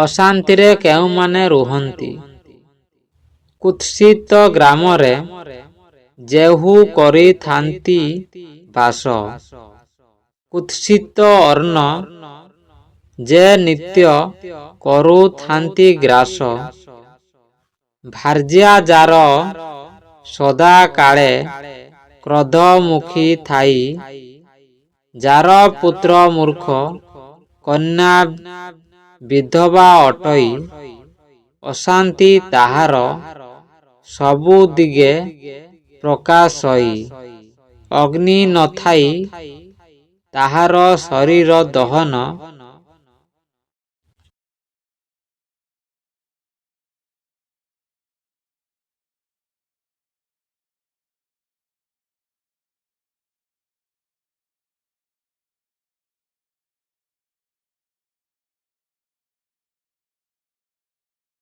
ଅଶାନ୍ତିରେ କେଉଁମାନେ ରୁହନ୍ତି। କୁତ୍ସିତ ଗ୍ରାମରେ ଯେହୁ କରିଥାନ୍ତି ବାସ। କୁତ୍ସିତ ଅର୍ଣ୍ଣ ଯେ ନିତ୍ୟ କରୁଥାନ୍ତି ଗ୍ରାସ। ଭାର୍ଯ୍ୟା ଯାର ସଦାକାଳେ କ୍ରୋଧମୁଖୀ ଥାଇ। ଯାର ପୁତ୍ର ମୂର୍ଖ କନ୍ୟା ବିଧବା ଅଟଇ। ଅଶାନ୍ତି ତାହାର ସବୁ ଦିଗେ ପ୍ରକାଶଇ। ଅଗ୍ନି ନଥାଇ ତାହାର ଶରୀର ଦହନ।